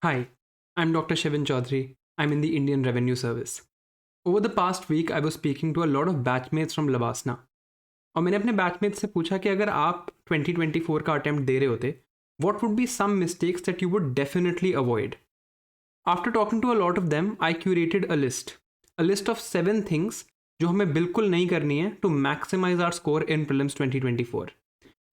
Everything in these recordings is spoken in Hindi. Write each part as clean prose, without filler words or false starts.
Hi, I'm Dr. Shivan Chaudhary. I'm in the Indian Revenue Service. Over the past week, I was speaking to a lot of batchmates from Lavasna. और मैंने अपने बैचमेट्स से पूछा कि अगर आप 2024 का अटेम्प्ट दे रहे होते, what would be some mistakes that you would definitely avoid? After talking to a lot of them, I curated a list of 7 things जो हमें बिल्कुल नहीं करनी है to maximize our score in prelims 2024.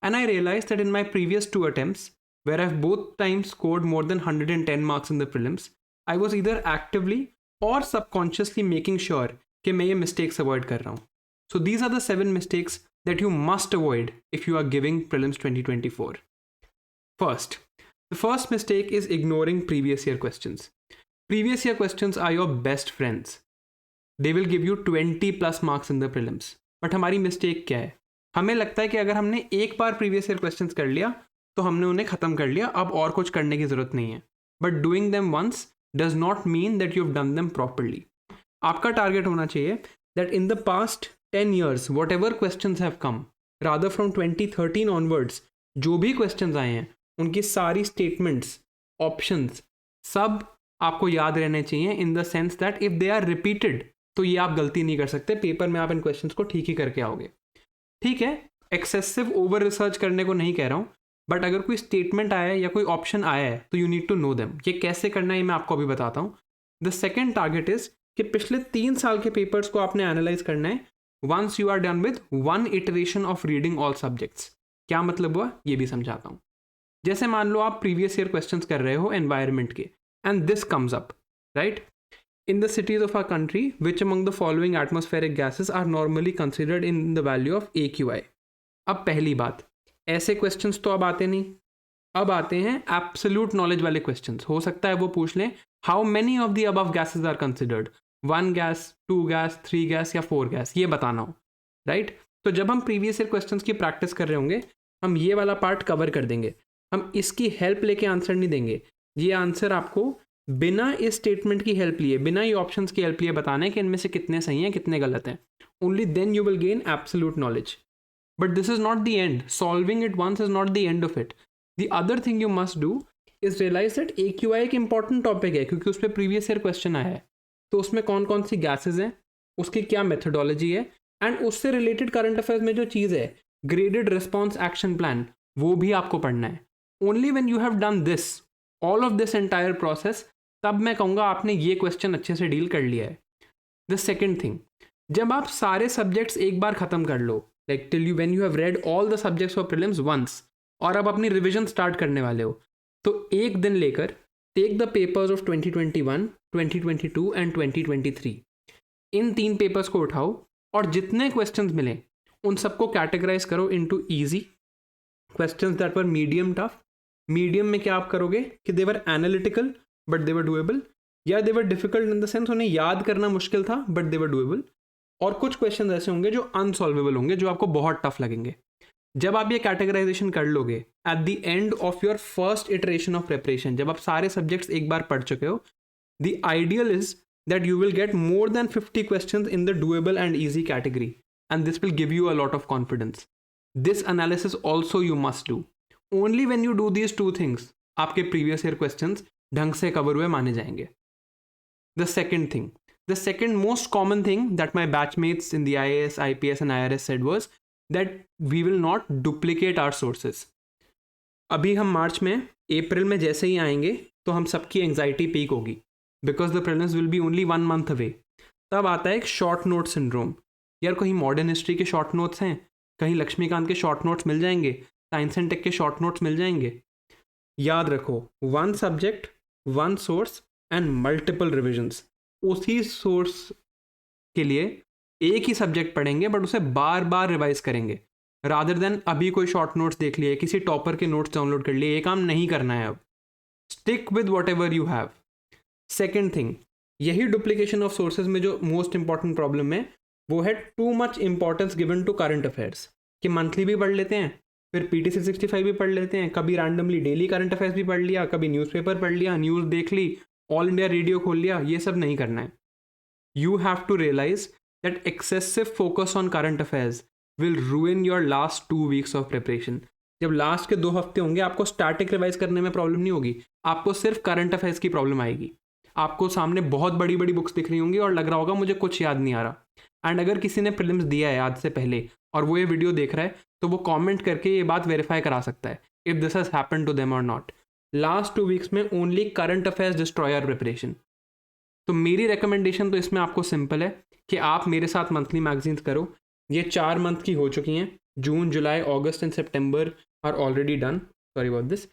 And I realized that in my previous 2 attempts, where I've both times scored more than 110 marks in the prelims, I was either actively or subconsciously making sure कि मैं ये mistakes avoid कर रहा हूँ. So these are the 7 mistakes that you must avoid if you are giving prelims 2024. First, the first mistake is ignoring previous year questions. Previous year questions are your best friends. They will give you 20 plus marks in the prelims. But हमारी mistake क्या है? हमें लगता है कि अगर हमने एक बार प्रीवियस ईयर क्वेश्चंस कर लिया तो हमने उन्हें ख़त्म कर लिया, अब और कुछ करने की ज़रूरत नहीं है. But doing them once does not mean that you have done them properly. आपका टारगेट होना चाहिए that in the past 10 years whatever questions have come, rather from 2013 onwards, जो भी क्वेश्चंस आए हैं उनकी सारी स्टेटमेंट्स, ऑप्शंस सब आपको याद रहने चाहिए, in the sense that if they are repeated तो ये आप गलती नहीं कर सकते. पेपर में आप इन क्वेश्चंस को ठीक ही करके आओगे. ठीक है, एक्सेसिव ओवर रिसर्च करने को नहीं कह रहा हूँ, बट अगर कोई स्टेटमेंट आया है या कोई ऑप्शन आया है तो you need to know them. ये कैसे करना है मैं आपको अभी बताता हूँ. द सेकेंड टारगेट इज कि पिछले 3 साल के पेपर्स को आपने एनालाइज करना है once you are done with 1 iteration of reading all subjects. क्या मतलब हुआ ये भी समझाता हूँ. जैसे मान लो आप प्रीवियस ईयर क्वेश्चंस कर रहे हो एनवायरमेंट के, and this comes up, right? In the cities of our country, which among the following atmospheric gases are normally considered in the value of AQI? अब पहली बात, ऐसे क्वेश्चंस तो अब आते नहीं. अब आते हैं एब्सोल्यूट नॉलेज वाले क्वेश्चंस. हो सकता है वो पूछ लें how many of the above gases are considered, 1 gas, 2 gas, 3 gas या 4 गैस, ये बताना हो, राइट? तो जब हम प्रीवियस ईयर क्वेश्चंस की प्रैक्टिस कर रहे होंगे, हम ये वाला पार्ट कवर कर देंगे. हम इसकी हेल्प लेके आंसर नहीं देंगे. ये आंसर आपको बिना इस स्टेटमेंट की हेल्प लिए, बिना ये ऑप्शंस की हेल्प लिए बताना है कि इनमें से कितने सही हैं कितने गलत हैं. Only then you will gain absolute knowledge. But this is not the end. Solving it once is not the end of it. The other thing you must do is realise that AQI एक इंपॉर्टेंट टॉपिक है, क्योंकि उस पर प्रीवियस ईयर क्वेश्चन आया है. तो उसमें कौन कौन सी गैसेज हैं, उसकी क्या मेथडोलॉजी है, एंड उससे रिलेटेड करंट अफेयर्स में जो चीज़ है ग्रेडेड रिस्पॉन्स एक्शन प्लान, वो भी आपको पढ़ना है. Only when you have done this, all of this entire process, तब मैं कहूँगा आपने ये क्वेश्चन अच्छे से डील कर लिया है. द सेकेंड थिंग, जब आप सारे सब्जेक्ट्स एक बार ख़त्म कर लो, like till you when you have read all the subjects for prelims once, और अब अपनी रिविजन स्टार्ट करने वाले हो, तो एक दिन लेकर take the papers of 2021, 2022 and 2023. इन 3 पेपर्स को उठाओ और जितने क्वेश्चंस मिले उन सबको कैटेगराइज करो into easy questions that were medium tough. Medium में क्या आप करोगे कि they were analytical but they were doable, या they were difficult in the sense उन्हें याद करना मुश्किल था बट दे वर डूएबल. और कुछ क्वेश्चन ऐसे होंगे जो अनसॉल्वेबल होंगे, जो आपको बहुत टफ लगेंगे. जब आप ये कैटेगराइजेशन कर लोगे at the end of your first iteration of preparation, जब आप सारे सब्जेक्ट्स एक बार पढ़ चुके हो, the ideal is that you will get more than 50 questions in the doable and easy category, and this will give you a lot of confidence. This analysis also you must do. Only when you do these 2 things आपके प्रीवियस ईयर क्वेश्चंस ढंग से कवर हुए माने जाएंगे. The second thing, the second most common thing that my batchmates in the IAS, IPS and IRS said was that we will not duplicate our sources. अभी हम मार्च में, अप्रैल में जैसे ही आएंगे तो हम सबकी एंग्जाइटी पीक होगी, because the prelims will be only 1 month away. तब आता है एक शॉर्ट नोट सिंड्रोम. यार कहीं मॉडर्न हिस्ट्री के शॉर्ट नोट्स हैं, कहीं लक्ष्मीकांत के शॉर्ट नोट्स मिल जाएंगे, साइंस एंड टेक के शॉर्ट नोट्स मिल जाएंगे. याद रखो, 1 subject, 1 source and multiple revisions. उसी सोर्स के लिए एक ही सब्जेक्ट पढ़ेंगे बट उसे बार बार रिवाइज करेंगे, रादर देन अभी कोई शॉर्ट नोट्स देख लिए, किसी टॉपर के नोट्स डाउनलोड कर लिए. ये काम नहीं करना है अब. Stick with whatever you have. Second thing, यही डुप्लीकेशन ऑफ सोर्सेज में जो मोस्ट इंपॉर्टेंट प्रॉब्लम है वो है too much importance given to current affairs. कि मंथली भी पढ़ लेते हैं, फिर PTC 65 भी पढ़ लेते हैं, कभी रैंडमली डेली करंट अफेयर्स भी पढ़ लिया, कभी न्यूज़पेपर पढ़ लिया, न्यूज़ देख ली, ऑल इंडिया रेडियो खोल लिया. ये सब नहीं करना है. You have to realise that excessive focus on current affairs will ruin your last 2 weeks of preparation. जब लास्ट के 2 हफ्ते होंगे आपको स्टैटिक रिवाइज करने में प्रॉब्लम नहीं होगी, आपको सिर्फ करंट अफेयर्स की प्रॉब्लम आएगी। आपको सामने बहुत बड़ी बड़ी बुक्स दिख रही होंगी और लग रहा होगा मुझे कुछ याद नहीं आ रहा। एंड अगर किसी ने प्रीलिम्स दिया है आज से पहले और वो ये वीडियो देख रहा है तो वो कमेंट करके ये बात वेरीफाई करा सकता है if this has happened to them और नॉट। लास्ट 2 वीक्स में only current affairs destroy our preparation. तो मेरी रिकमेंडेशन तो इसमें आपको सिंपल है कि आप मेरे साथ मंथली मैगजीन्स करो। ये 4 मंथ की हो चुकी हैं, June, July, August and September are already done. Sorry about this,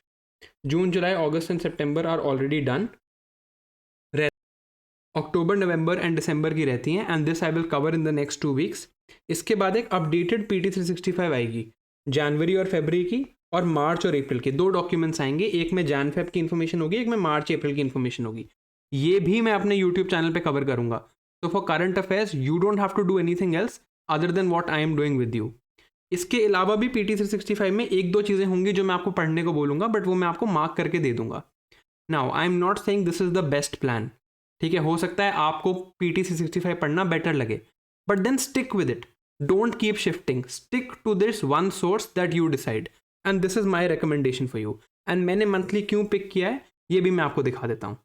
June, July, August and September are already done. October, November and December की रहती हैं and this I will cover in the next 2 weeks. इसके बाद एक अपडेटेड PT 365 आएगी जनवरी और फरवरी की, और मार्च और अप्रैल के 2 डॉक्यूमेंट्स आएंगे। एक में जैन फेब की इन्फॉर्मेशन होगी, एक में मार्च अप्रैल की इन्फॉर्मेशन होगी। ये भी मैं अपने यूट्यूब चैनल पे कवर करूंगा। तो for current affairs you don't have to do anything else other than what I am doing with you. इसके अलावा भी PT 365 में 1-2 चीज़ें होंगी जो मैं आपको पढ़ने को बोलूँगा, बट वो मैं आपको मार्क करके दे दूंगा। Now I am not saying this is the best plan, ठीक है। हो सकता है आपको PT 365 पढ़ना बेटर लगे, but then stick with it, don't keep shifting, stick to this one source that you decide and this is my recommendation for you. And मैंने मंथली क्यों पिक किया है ये भी मैं आपको दिखा देता हूँ।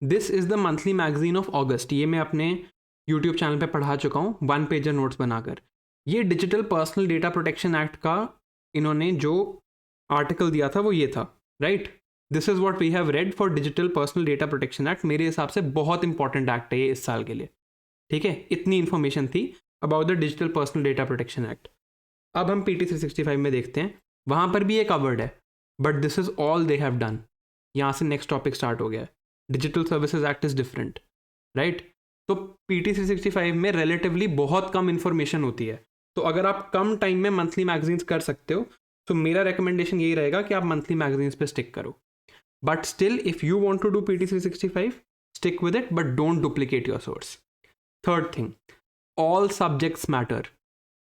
This is the monthly magazine of August. ये मैं अपने यूट्यूब चैनल पे पढ़ा चुका हूँ 1 पेजर नोट्स बनाकर। ये digital personal data protection act का इन्होंने जो आर्टिकल दिया था वो ये था, right. This is what we have read for digital personal data protection act. मेरे हिसाब से बहुत इंपॉर्टेंट एक्ट है ये इस साल के लिए, ठीक है। इतनी इन्फॉर्मेशन थी about the digital personal data protection act. अब हम PT 365 में देखते हैं, वहाँ पर भी ये कवर्ड है, but this is all they have done. यहाँ से नेक्स्ट टॉपिक स्टार्ट हो गया है, digital services act is different, right. तो PT 365 में रिलेटिवली बहुत कम इन्फॉर्मेशन होती है। तो अगर आप कम टाइम में मंथली मैगजीन्स कर सकते हो तो मेरा रिकमेंडेशन यही रहेगा कि आप मंथली मैगजीन्स पे स्टिक करो। But still if you want to do PT 365 stick with it, but don't duplicate your source. Third thing, all subjects matter.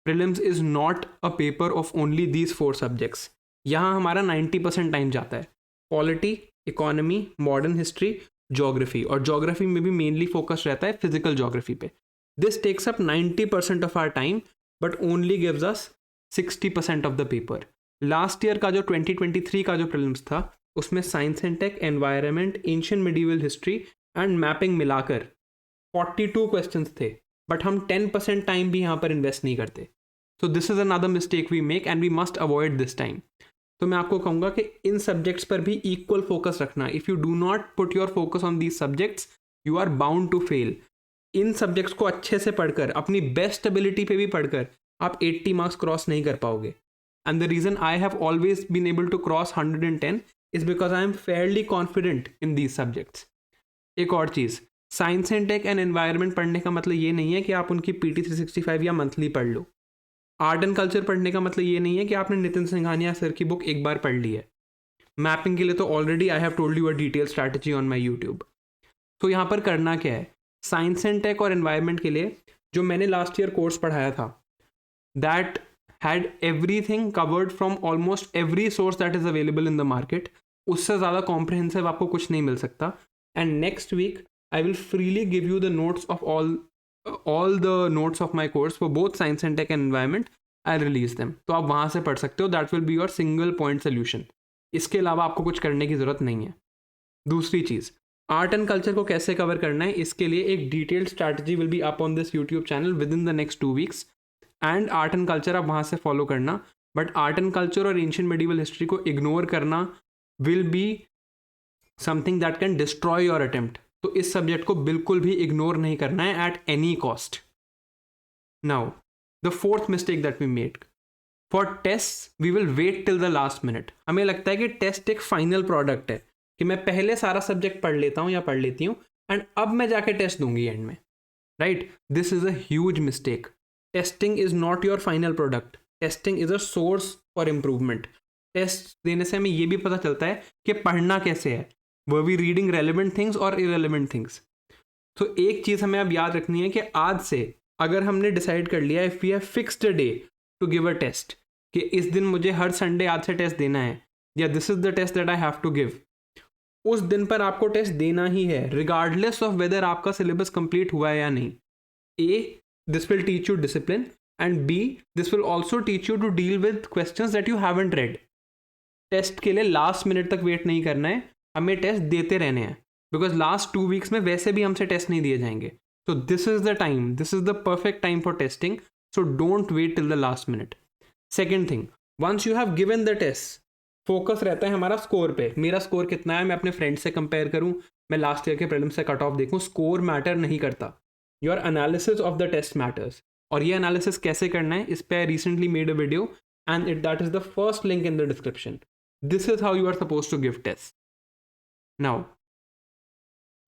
Prelims is not a paper of only these 4 subjects. यहाँ हमारा 90% टाइम जाता है, polity, economy, modern history, geography, और जोग्राफी में भी मेनली फोकस रहता है फिजिकल जोग्राफी पे। This takes up 90% of our time but only gives us 60% of the paper. Last year का जो 2023 का जो प्रीलिम्स था उसमें science and tech, environment, ancient medieval history and mapping मिलाकर 42 क्वेश्चंस थे, बट हम 10% टाइम भी यहाँ पर इन्वेस्ट नहीं करते। So this is another mistake we make and we must avoid this time. तो मैं आपको कहूँगा कि इन सब्जेक्ट्स पर भी इक्वल फोकस रखना। If you do not put your focus on these subjects you are bound to fail. इन सब्जेक्ट्स को अच्छे से पढ़कर, अपनी बेस्ट एबिलिटी पे भी पढ़कर आप 80 मार्क्स क्रॉस नहीं कर पाओगे। And the reason I have always been able to cross 110 is because I am fairly confident in these subjects. एक और चीज़, science and tech and environment पढ़ने का मतलब ये नहीं है कि आप उनकी PT 365 या मंथली पढ़ लो। आर्ट एंड कल्चर पढ़ने का मतलब ये नहीं है कि आपने नितिन सिंघानिया सर की बुक एक बार पढ़ ली है। मैपिंग के लिए तो already I have told you a detail strategy on my YouTube. तो यहाँ पर करना क्या है, साइंस एंड टेक और एनवायरनमेंट के लिए जो मैंने लास्ट ईयर कोर्स पढ़ाया था that had everything covered from almost every source that is available in the market. उससे ज़्यादा कॉम्प्रिहेंसिव आपको कुछ नहीं मिल सकता। And next week I will freely give you the notes of all the notes of my course for both science and tech and environment. I'll release them. तो आप वहाँ से पढ़ सकते हो. That will be your single point solution. इसके अलावा आपको कुछ करने की ज़रूरत नहीं है. दूसरी चीज़, आर्ट एंड कल्चर को कैसे कवर करना है, इसके लिए एक detailed strategy will be up on this YouTube channel with in the next 2 weeks. And art and culture आप वहाँ से फॉलो करना. बट आर्ट एंड कल्चर और एंशिएंट मेडिवल हिस्ट्री को इग्नोर करना will be something that can destroy your attempt. तो इस सब्जेक्ट को बिल्कुल भी इग्नोर नहीं करना है at any cost. Now the fourth mistake that we made, for test we will wait till the last minute. हमें लगता है कि टेस्ट एक फाइनल प्रोडक्ट है कि मैं पहले सारा सब्जेक्ट पढ़ लेता हूँ या पढ़ लेती हूँ एंड अब मैं जाके टेस्ट दूंगी एंड में. Right, this is a huge mistake. Testing is not your final product. Testing is a source for improvement. Test देने से हमें ये भी पता चलता है कि पढ़ना कैसे है. Were we reading relevant things और इरेलीवेंट थिंग्स. तो एक चीज़ हमें अब याद रखनी है कि आज से अगर हमने डिसाइड कर लिया if we have fixed a day to give a test कि इस दिन मुझे हर संडे आज से टेस्ट देना है या this is the test that I have to give, उस दिन पर आपको टेस्ट देना ही है रिगार्डलेस ऑफ वेदर आपका सिलेबस कंप्लीट हुआ है या नहीं. This will teach you discipline and B this will also teach you to deal with questions that you haven't read. Test के लिए लास्ट मिनट तक वेट नहीं करना है, हमें टेस्ट देते रहने हैं, बिकॉज लास्ट 2 वीक्स में वैसे भी हमसे टेस्ट नहीं दिए जाएंगे. So this is the time, this is the perfect time for testing. So don't wait till the last minute. Second thing, once you have given the test, focus रहता है हमारा स्कोर पे. मेरा स्कोर कितना है, मैं अपने फ्रेंड से कंपेयर करूं, मैं लास्ट ईयर के प्रीलिम्स से कट ऑफ देखूं, स्कोर मैटर नहीं करता. Your analysis of the test matters. और ये एनालिसिस कैसे करना है, इस पर I recently made a video and that is the first link in the description. This is how you are suppose to give test. Now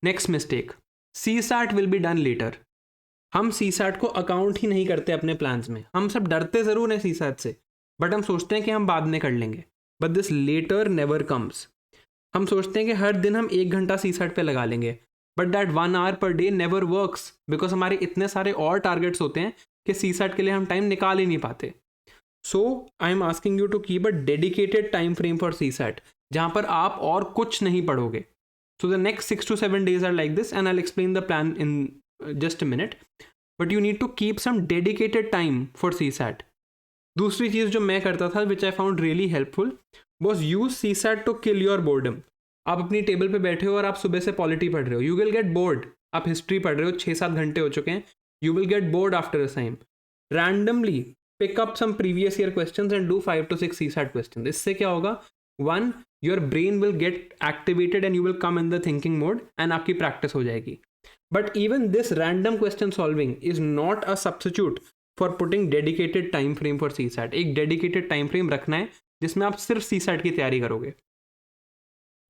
next mistake, CSAT will be done later. हम CSAT को अकाउंट ही नहीं करते अपने प्लान्स में. हम सब डरते ज़रूर हैं CSAT से, बट हम सोचते हैं कि हम बाद में कर लेंगे. But this later never comes. हम सोचते हैं कि हर दिन हम 1 घंटा CSAT पे लगा लेंगे, but that 1 hour per day never works, because हमारे इतने सारे और टारगेट्स होते हैं कि CSAT के लिए हम टाइम निकाल ही नहीं पाते. So I am asking you to keep a dedicated time frame for CSAT, जहाँ पर आप और कुछ नहीं पढ़ोगे. So the next 6 to 7 days are like this, and I'll explain the plan in just a minute. But you need to keep some dedicated time for CSAT. दूसरी चीज़ जो मैं करता था, which I found really helpful, was use CSAT to kill your boredom. आप अपनी टेबल पे बैठे हो और आप सुबह से पॉलिटी पढ़ रहे हो, you will get bored. आप हिस्ट्री पढ़ रहे हो, 6-7 घंटे हो चुके हैं, you will get bored after a time. Randomly pick up some previous year questions and do 5 to 6 CSAT questions. इससे क्या होगा? One, your brain will get activated and you will come in the thinking mode and आपकी practice हो जाएगी. But even this random question solving is not a substitute for putting dedicated time frame for CSAT. एक dedicated time frame रखना है जिसमें आप सिर्फ CSAT की तैयारी करोगे.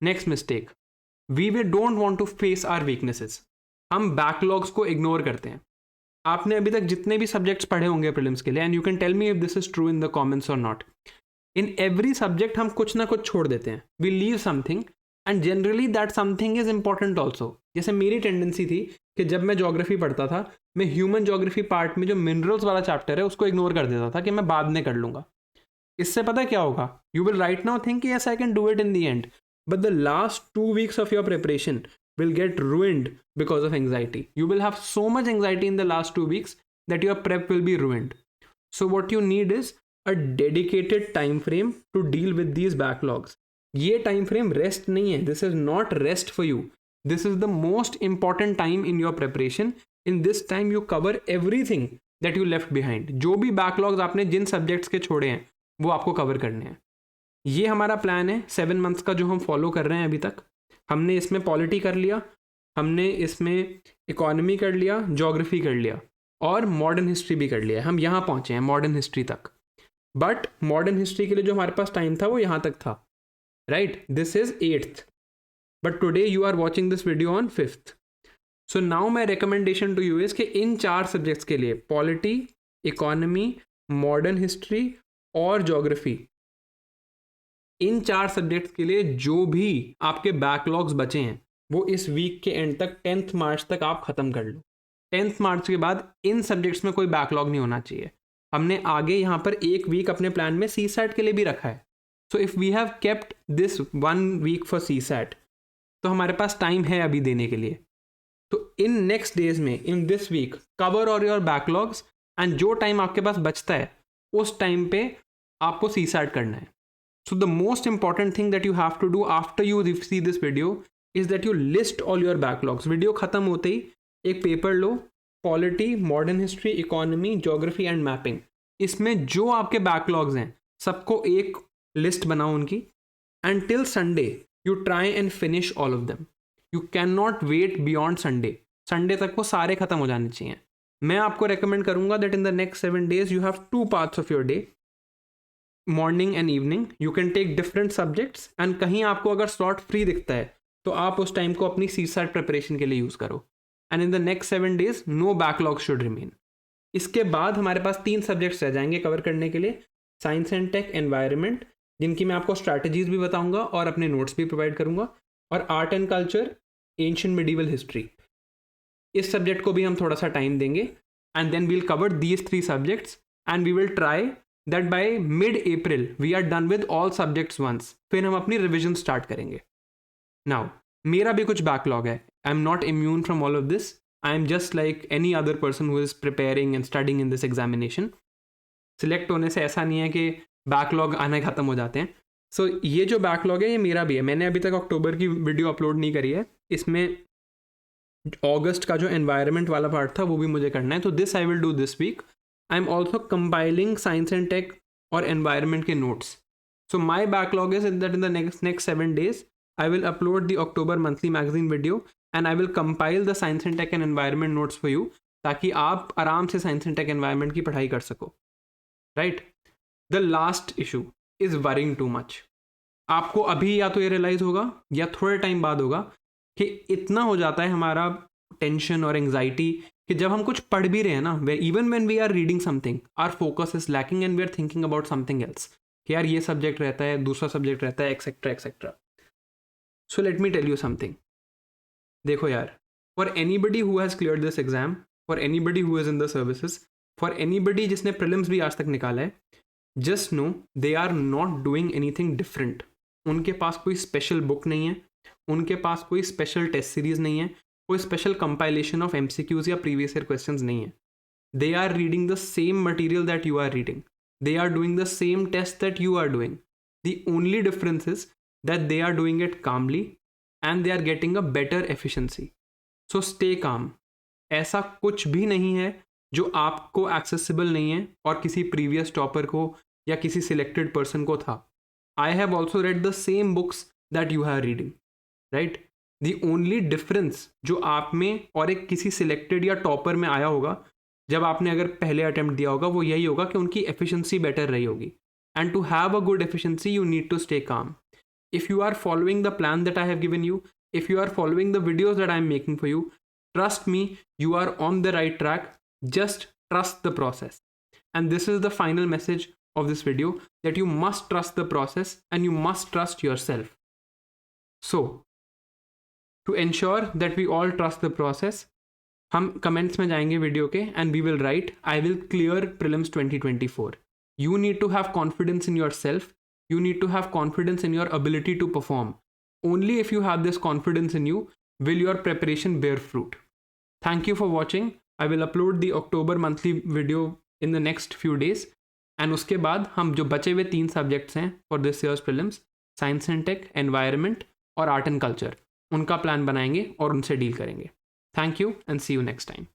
Next mistake, we don't want to face our weaknesses. हम backlogs को ignore करते हैं. आपने अभी तक जितने भी सब्जेक्ट्स पढ़े होंगे प्रीलिम्स के लिए, and you can tell me if this is true in the comments or not. In every subject हम कुछ ना कुछ छोड़ देते हैं. We leave something and generally that something is important also. जैसे मेरी टेंडेंसी थी कि जब मैं ज्योग्राफी पढ़ता था, मैं ह्यूमन ज्योग्राफी पार्ट में जो मिनरल्स वाला चैप्टर है उसको इग्नोर कर देता था कि मैं बाद में कर लूँगा. इससे पता क्या होगा, you will write now think yes I can do it in the end, but the last 2 weeks of your preparation will get ruined because of anxiety. You will have so much anxiety in the last 2 weeks that your prep will be ruined. So what you need is a dedicated time frame to deal with these backlogs. ये time frame rest नहीं है. This is not rest for you. This is the most important time in your preparation. In this time you cover everything that you left behind. जो भी backlogs आपने जिन subjects के छोड़े हैं वो आपको cover करने हैं. ये हमारा प्लान है 7 months का जो हम फॉलो कर रहे हैं अभी तक. हमने इसमें पॉलिटी कर लिया, हमने इसमें इकोनॉमी कर लिया, ज्योग्राफी कर लिया और मॉडर्न हिस्ट्री भी कर लिया. हम यहाँ पहुँचे हैं मॉडर्न हिस्ट्री तक. बट मॉडर्न हिस्ट्री के लिए जो हमारे पास टाइम था वो यहाँ तक था, right. This is 8th, but today you are watching this video on 5th. So now my recommendation to you is कि इन 4 सब्जेक्ट्स के लिए, पॉलिटी, इकोनॉमी, मॉडर्न हिस्ट्री और ज्योग्राफी, इन 4 सब्जेक्ट्स के लिए जो भी आपके बैकलॉग्स बचे हैं वो इस वीक के एंड तक 10th मार्च तक आप ख़त्म कर लो. 10th मार्च के बाद इन सब्जेक्ट्स में कोई बैकलॉग नहीं होना चाहिए. हमने आगे यहाँ पर 1 वीक अपने प्लान में CSAT के लिए भी रखा है. So if we have kept this 1 week for CSAT, तो हमारे पास टाइम है अभी देने के लिए. तो इन नेक्स्ट डेज में, इन दिस वीक, कवर और योर बैकलॉग्स, एंड जो टाइम आपके पास बचता है उस टाइम पे आपको CSAT करना है. So the most important thing that you have to do after you see this video is that you list all your backlogs. Video ख़त्म होते ही एक paper low, polity, modern history, economy, geography and mapping, इसमें जो आपके बैकलॉग्स हैं सबको एक लिस्ट बनाओ उनकी, and till Sunday you try and finish all of them. You can not wait beyond Sunday. Sunday तक वो सारे ख़त्म हो जाने चाहिए. मैं आपको रेकमेंड करूँगा that in the next 7 days you have 2 parts of your day, morning and evening. You can take different subjects, and कहीं आपको अगर स्लॉट फ्री दिखता है तो आप उस टाइम को अपनी CSAT प्रिपरेशन के लिए यूज़ करो. And in the next 7 days no backlog should remain. इसके बाद हमारे पास 3 सब्जेक्ट्स रह जाएंगे कवर करने के लिए, साइंस एंड टेक, एनवायरनमेंट, जिनकी मैं आपको स्ट्रैटेजीज भी बताऊंगा और अपने नोट्स भी प्रोवाइड करूंगा, और art and culture, ancient medieval history. इस सब्जेक्ट को भी हम थोड़ा सा टाइम देंगे, and then we'll cover these 3 subjects, and we will try that by mid-April we are done with all subjects once. फिर हम अपनी रिविजन स्टार्ट करेंगे. Now, मेरा भी कुछ बैकलॉग है. I am not immune from all of this. I am just like any other person who is preparing and studying in this examination. Select होने से ऐसा नहीं है कि बैकलॉग आने ख़त्म हो जाते हैं। सो ये जो बैकलॉग है ये मेरा भी है, मैंने अभी तक अक्टूबर की वीडियो अपलोड नहीं करी है, इसमें अगस्त का जो एनवायरनमेंट वाला पार्ट था वो भी मुझे करना है, तो this I will do this week. I am also compiling science and tech और एनवायरनमेंट के notes. So my backlog is that in the next 7 days I will upload the October monthly magazine video and I will compile the science and tech and environment notes for you, ताकि आप आराम से साइंस एंड टेक एनवायरनमेंट की पढ़ाई कर सको, right. The last issue is worrying too much. आपको अभी या तो ये रियलाइज़ होगा या थोड़े टाइम बाद होगा कि इतना हो जाता है हमारा टेंशन और एंग्जाइटी कि जब हम कुछ पढ़ भी रहे हैं ना, even when we are reading something our focus is lacking and we are thinking about something else, कि यार ये सब्जेक्ट रहता है, दूसरा सब्जेक्ट रहता है, etcetera etcetera. So let me tell you something. देखो यार, for anybody who has cleared this exam, for anybody who is in the services, for anybody जिसने प्रीलिम्स भी आज तक निकाला है, just know they are not doing anything different. उनके पास कोई स्पेशल बुक नहीं है, उनके पास कोई स्पेशल टेस्ट सीरीज़ नहीं है, कोई स्पेशल कंपाइलेशन ऑफ MCQs या प्रीवियस ईयर क्वेश्चंस नहीं है। They are reading the same material that you are reading, they are doing the same test that you are doing. The only difference is that they are doing it calmly and they are getting a better efficiency. So stay calm. ऐसा कुछ भी नहीं है जो आपको accessible नहीं है और किसी previous topper को या किसी selected person को था। I have also read the same books that you are reading, right? The only difference जो आप में और एक किसी selected या topper में आया होगा जब आपने अगर पहले attempt दिया होगा, वो यही होगा कि उनकी efficiency better रही होगी। And to have a good efficiency you need to stay calm. If you are following the plan that I have given you, if you are following the videos that I am making for you, trust me, you are on the right track. Just trust the process. And this is the final message of this video, that you must trust the process and you must trust yourself. So, to ensure that we all trust the process, हम comments में जाएंगे वीडियो के and we will write, I will clear prelims 2024. You need to have confidence in yourself. You need to have confidence in your ability to perform. Only if you have this confidence in you will your preparation bear fruit. Thank you for watching. I will upload the October monthly video in the next few days. And उसके बाद हम जो बचे हुए 3 सब्जेक्ट्स हैं for this year's prelims, science and tech, environment और आर्ट एंड कल्चर, उनका प्लान बनाएंगे और उनसे डील करेंगे। Thank you and see you next time.